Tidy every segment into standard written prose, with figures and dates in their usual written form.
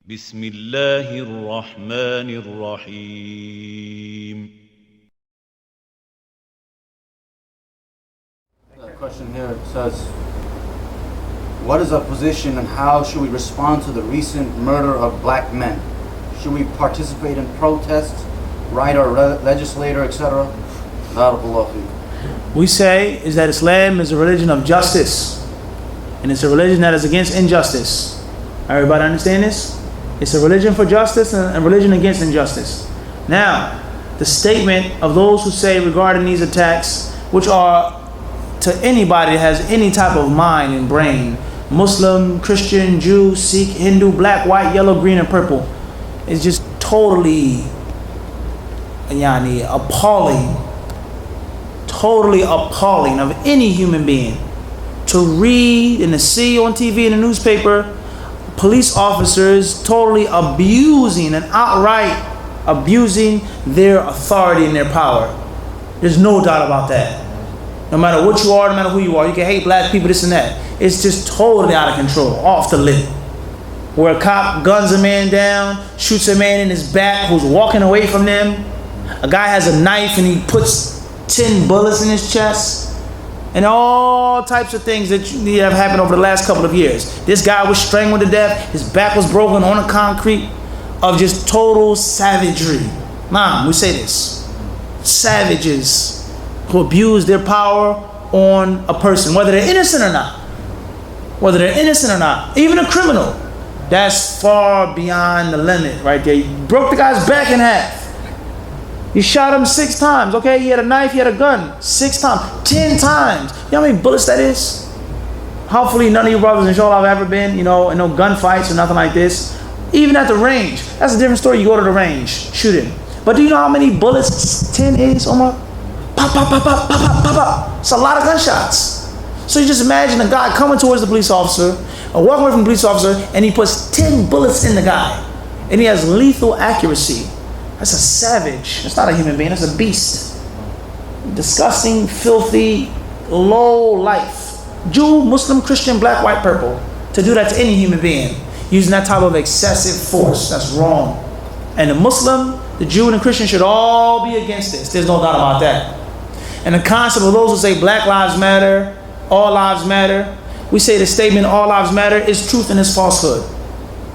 بسم الله الرحمن الرحيم. The question here says, what is our position and how should we respond to the recent murder of black men? Should we participate in protests, write our legislator, etc.? Barakallahu feek. We say is that Islam is a religion of justice, and it's a religion that is against injustice. Everybody understand this? It's a religion for justice and a religion against injustice. Now, the statement of those who say regarding these attacks, which are to anybody that has any type of mind and brain, Muslim, Christian, Jew, Sikh, Hindu, black, white, yellow, green, and purple, is just totally appalling of any human being to read and to see on TV and the newspaper police officers totally abusing and outright abusing their authority and their power. There's no doubt about that. No matter what you are, no matter who you are, you can hate black people, this and that. It's just totally out of control, off the lid. Where a cop guns a man down, shoots a man in his back who's walking away from them. A guy has a knife and he puts 10 bullets in his chest. And all types of things that have happened over the last couple of years. This guy was strangled to death. His back was broken on the concrete, of just total savagery. Mom, we say this. Savages who abuse their power on a person, whether they're innocent or not. Whether they're innocent or not. Even a criminal. That's far beyond the limit right there. You broke the guy's back in half. You shot him 6 times, okay? He had a knife, he had a gun. 6 times, 10 times. You know how many bullets that is? Hopefully none of you brothers, inshallah, have ever been, in no gunfights or nothing like this. Even at the range. That's a different story. You go to the range, shooting. But do you know how many bullets 10 is, Omar? Pop, pop, pop, pop, pop, pop, pop, pop. It's a lot of gunshots. So you just imagine a guy coming towards the police officer, or walking away from the police officer, and he puts 10 bullets in the guy. And he has lethal accuracy. That's a savage. That's not a human being. That's a beast. Disgusting, filthy, low life. Jew, Muslim, Christian, black, white, purple. To do that to any human being using that type of excessive force. That's wrong. And the Muslim, the Jew, and the Christian should all be against this. There's no doubt about that. And the concept of those who say black lives matter, all lives matter, we say the statement all lives matter is truth and is falsehood.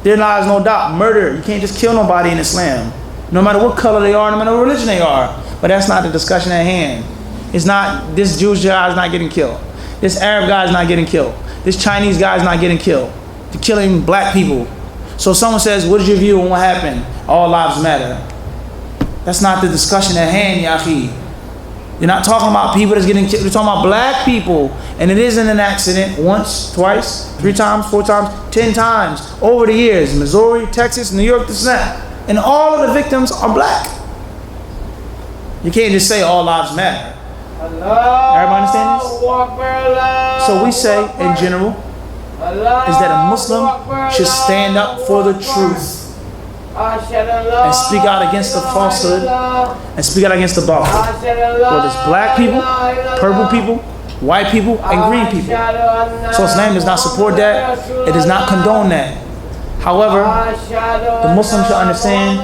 There lies no doubt murder. You can't just kill nobody in Islam. No matter what color they are, no matter what religion they are. But that's not the discussion at hand. It's not, this Jewish guy is not getting killed. This Arab guy is not getting killed. This Chinese guy is not getting killed. They're killing black people. So someone says, what is your view on what happened? All lives matter. That's not the discussion at hand, Yahi. You're not talking about people that's getting killed. You're talking about black people. And it isn't an accident once, twice, 3 times, 4 times, 10 times over the years. Missouri, Texas, New York, this and that. And all of the victims are black. You can't just say all lives matter. Everybody understand this? So we say, in general, is that a Muslim should stand up for the truth and speak out against the falsehood and speak out against the batil. Whether it's black people, purple people, white people, and green people. So Islam does not support that. It does not condone that. However, the Muslims should understand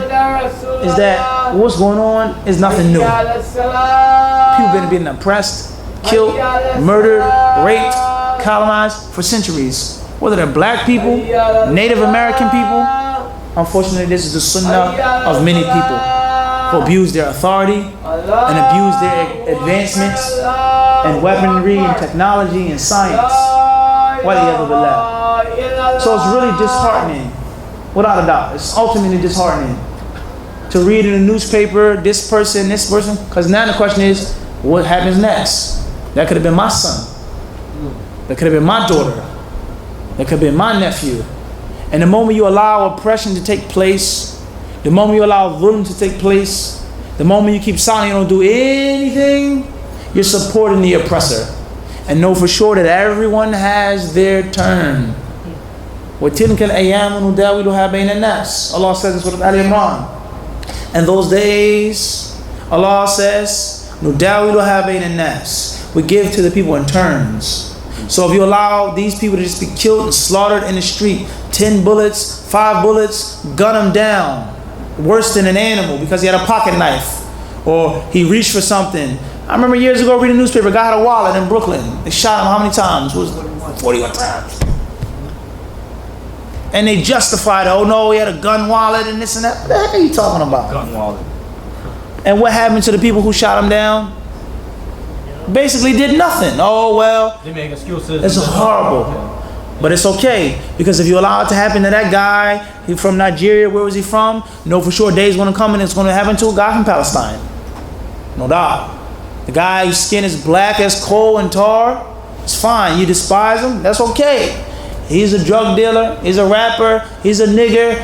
is that what's going on is nothing new. People have been being oppressed, killed, murdered, raped, colonized for centuries. Whether they're black people, Native American people, unfortunately this is the sunnah of many people who abuse their authority and abuse their advancements and weaponry and technology and science. So it's really disheartening, without a doubt. It's ultimately disheartening to read in the newspaper, this person, because now the question is, what happens next? That could have been my son. That could have been my daughter. That could have been my nephew. And the moment you allow oppression to take place, the moment you allow dhulm to take place, the moment you keep silent, you don't do anything, you're supporting the oppressor. And know for sure that everyone has their turn. وَتِلْكَ الْأَيَّامُ نُدَاوِلُهَا بَيْنَ النَّاسِ. Allah says in Surah Al-Imran. And those days, Allah says, نُدَاوِلُهَا بَيْنَ النَّاسِ. We give to the people in turns. So if you allow these people to just be killed and slaughtered in the street, 10 bullets, 5 bullets, gun him down. Worse than an animal because he had a pocket knife or he reached for something. I remember years ago reading a newspaper, a guy had a wallet in Brooklyn. They shot him how many times? It was 41 times. And they justified, oh no, he had a gun wallet and this and that. What the heck are you talking about? Gun wallet. And what happened to the people who shot him down? Basically did nothing. Oh well, They make excuses. it's horrible. But it's okay, because if you allow it to happen to that guy, he from Nigeria, where was he from? Know for sure days gonna come and it's gonna happen to a guy from Palestine. No doubt. The guy whose skin is black as coal and tar, it's fine. You despise him, that's okay. He's a drug dealer, he's a rapper, he's a nigger,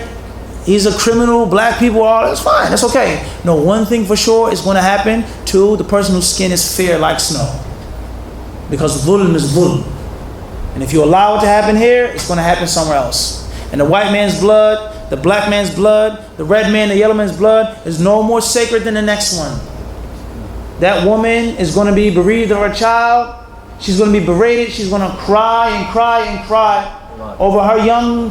he's a criminal, black people, all that's fine, that's okay. No, one thing for sure is gonna happen to the person whose skin is fair like snow. Because dhulm is dhulm. And if you allow it to happen here, it's going to happen somewhere else. And the white man's blood, the black man's blood, the red man, the yellow man's blood is no more sacred than the next one. That woman is going to be bereaved of her child. She's going to be berated. She's going to cry and cry and cry over her young,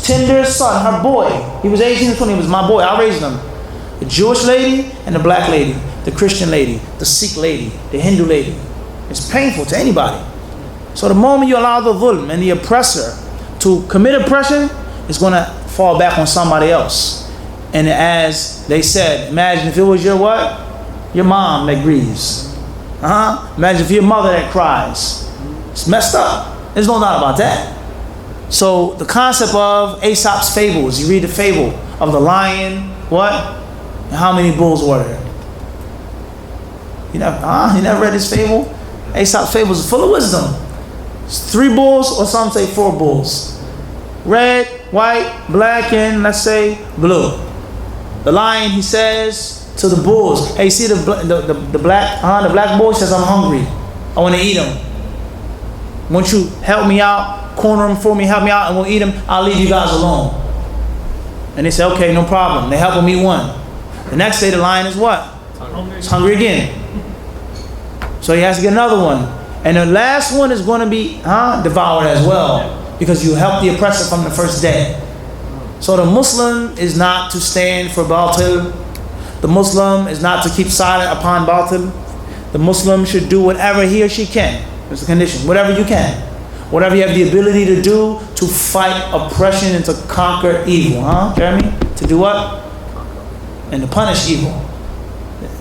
tender son, her boy. He was 18 and 20. He was my boy. I raised him. The Jewish lady and the black lady, the Christian lady, the Sikh lady, the Hindu lady. It's painful to anybody. So the moment you allow the dhulm and the oppressor to commit oppression, it's going to fall back on somebody else. And as they said, imagine if it was your what? Your mom that grieves. Imagine if your mother that cries. It's messed up. There's no doubt about that. So the concept of Aesop's fables, you read the fable of the lion, what? And how many bulls were there? You never read this fable? Aesop's fables is full of wisdom. It's 3 bulls, or some say 4 bulls. Red, white, black, and let's say blue. The lion, he says to the bulls, hey, see the black bull says, I'm hungry. I want to eat him. Won't you help me out, corner him for me, help me out, and we'll eat him. I'll leave you guys alone. And they say, okay, no problem. They help him eat one. The next day, the lion is what? It's hungry again. So he has to get another one. And the last one is going to be devoured as well, because you helped the oppressor from the first day. So the Muslim is not to stand for batil. The Muslim is not to keep silent upon batil. The Muslim should do whatever he or she can. There's a condition. Whatever you can. Whatever you have the ability to do to fight oppression and to conquer evil. Jeremy? To do what? And to punish evil.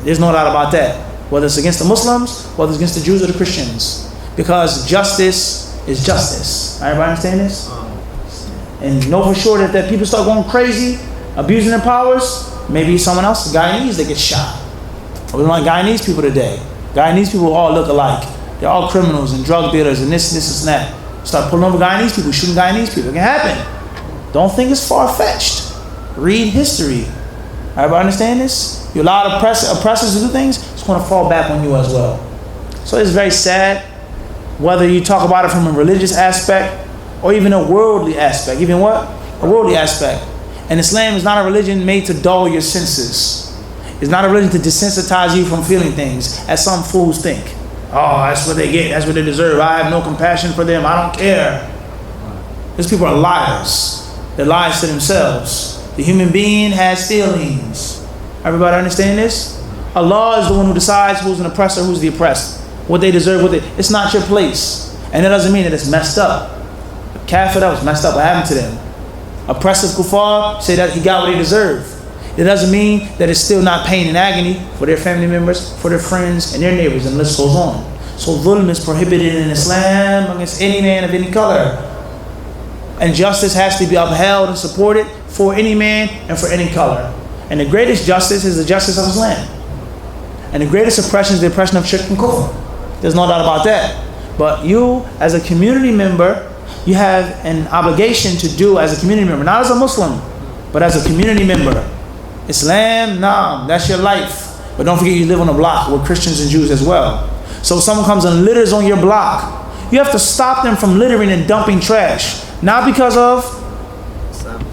There's no doubt about that. Whether it's against the Muslims, whether it's against the Jews or the Christians. Because justice is justice. Everybody understand this? And know for sure that people start going crazy, abusing their powers, maybe someone else, the Guyanese, they get shot. We don't like Guyanese people today. Guyanese people all look alike. They're all criminals and drug dealers and this and that. Start pulling over Guyanese people, shooting Guyanese people. It can happen. Don't think it's far-fetched. Read history. Everybody understand this? You allow oppressors to do things, it's going to fall back on you as well. So it's very sad, whether you talk about it from a religious aspect or even a worldly aspect. Even what? A worldly aspect. And Islam is not a religion made to dull your senses. It's not a religion to desensitize you from feeling things, as some fools think. Oh, that's what they get. That's what they deserve. I have no compassion for them. I don't care. These people are liars. They're liars to themselves. The human being has feelings. Everybody understand this? Allah is the one who decides who's an oppressor, who's the oppressed. What they deserve, it's not your place. And that doesn't mean that it's messed up. Kafir, that was messed up. What happened to them? Oppressive kuffar say that he got what he deserved. It doesn't mean that it's still not pain and agony for their family members, for their friends, and their neighbors, and the list goes on. So dhulm is prohibited in Islam against any man of any color. And justice has to be upheld and supported for any man and for any color. And the greatest justice is the justice of Islam. And the greatest oppression is the oppression of shirk and kufr. There's no doubt about that. But you, as a community member, you have an obligation to do as a community member, not as a Muslim, but as a community member. Islam, that's your life. But don't forget you live on a block with Christians and Jews as well. So if someone comes and litters on your block, you have to stop them from littering and dumping trash. Not because of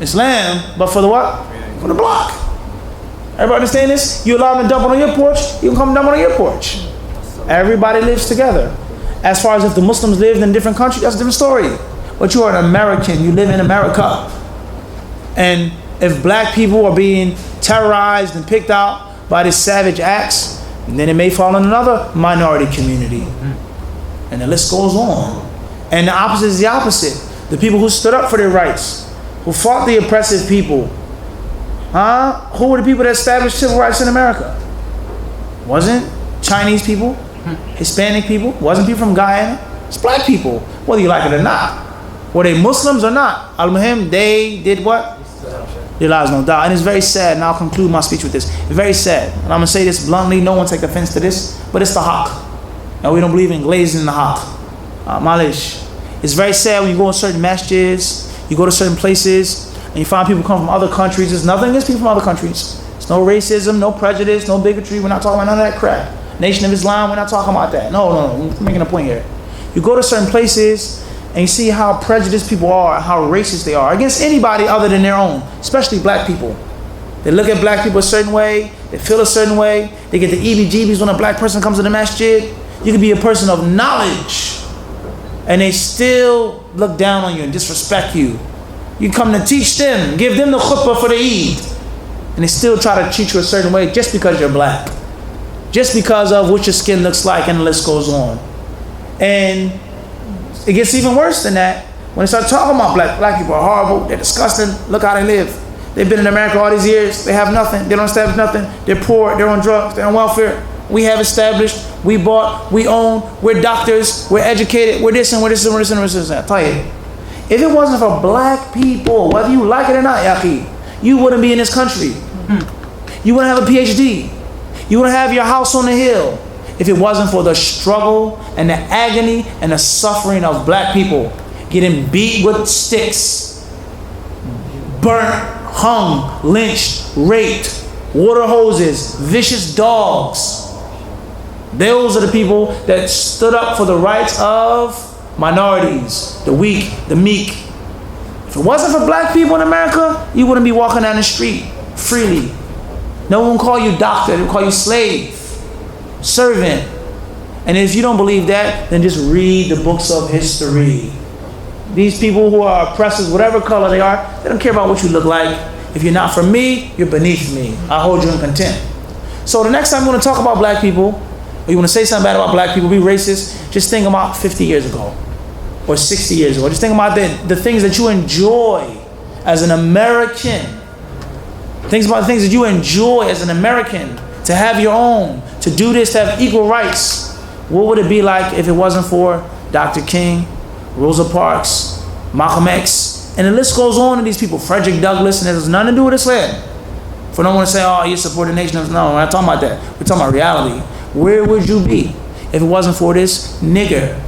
Islam, but for the what? For the block. Everybody understand this? You allow them to dump it on your porch, you can come and dump it on your porch. Everybody lives together. As far as if the Muslims lived in a different country, that's a different story. but you are an American. You live in America. And if black people are being terrorized and picked out by these savage acts, then it may fall in another minority community. And the list goes on. And the opposite is the opposite. The people who stood up for their rights, who fought the oppressive people. Who were the people that established civil rights in America? Wasn't Chinese people, Hispanic people, wasn't people from Guyana. It's black people, whether you like it or not. Were they Muslims or not? Al-Muhim, they did what? Their lives no doubt. And it's very sad, and I'll conclude my speech with this. It's very sad, and I'm going to say this bluntly, no one take offense to this, but it's the haqq. And we don't believe in glazing the haqq. Malish. It's very sad when you go in certain masjids, you go to certain places, and you find people come from other countries. There's nothing against people from other countries. There's no racism, no prejudice, no bigotry. We're not talking about none of that crap. Nation of Islam, we're not talking about that. No, we're making a point here. You go to certain places, and you see how prejudiced people are, how racist they are against anybody other than their own, especially black people. They look at black people a certain way, they feel a certain way, they get the EBGBs when a black person comes to the masjid. You can be a person of knowledge, and they still look down on you and disrespect you. You come to teach them, give them the khutbah for the Eid, and they still try to treat you a certain way just because you're black, just because of what your skin looks like, and the list goes on. And it gets even worse than that when they start talking about black people are horrible, they're disgusting, look how they live. They've been in America all these years, they have nothing, they don't establish nothing, they're poor, they're on drugs, they're on welfare. We have established, we bought, we own, we're doctors, we're educated, we're this and we're this and we're this and we're this and that. Tell you, if it wasn't for black people, whether you like it or not, Yaqi, you wouldn't be in this country. You wouldn't have a PhD. You wouldn't have your house on the hill. If it wasn't for the struggle and the agony and the suffering of black people getting beat with sticks, burnt, hung, lynched, raped, water hoses, vicious dogs. Those are the people that stood up for the rights of minorities, the weak, the meek. If it wasn't for black people in America, you wouldn't be walking down the street freely. No one would call you doctor, they would call you slave, servant. And if you don't believe that, then just read the books of history. These people who are oppressors, whatever color they are, they don't care about what you look like. If you're not from me, you're beneath me. I hold you in contempt. So the next time you want to talk about black people, or you want to say something bad about black people, be racist, just think about 50 years ago or 60 years ago. Just think about the things that you enjoy as an American. Think about the things that you enjoy as an American, to have your own, to do this, to have equal rights. What would it be like if it wasn't for Dr. King, Rosa Parks, Malcolm X, and the list goes on to these people, Frederick Douglass, and it has nothing to do with Islam. For no one to say, oh, you support the nation of Islam. No, we're not talking about that. We're talking about reality. Where would you be if it wasn't for this nigger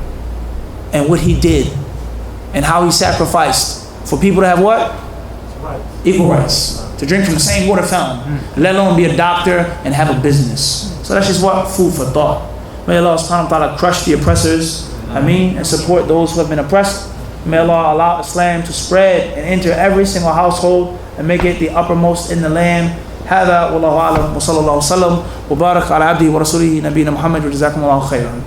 and what he did and how he sacrificed for people to have what? Equal rights. To drink from the same water fountain, let alone be a doctor and have a business. So that's just what food for thought. May Allah subhanahu wa ta'ala crush the oppressors, and support those who have been oppressed. May Allah allow Islam to spread and enter every single household and make it the uppermost in the land. هذا والله أعلم وصلى الله وسلم وبارك على عبده ورسوله نبينا محمد وجزاكم الله خيرا.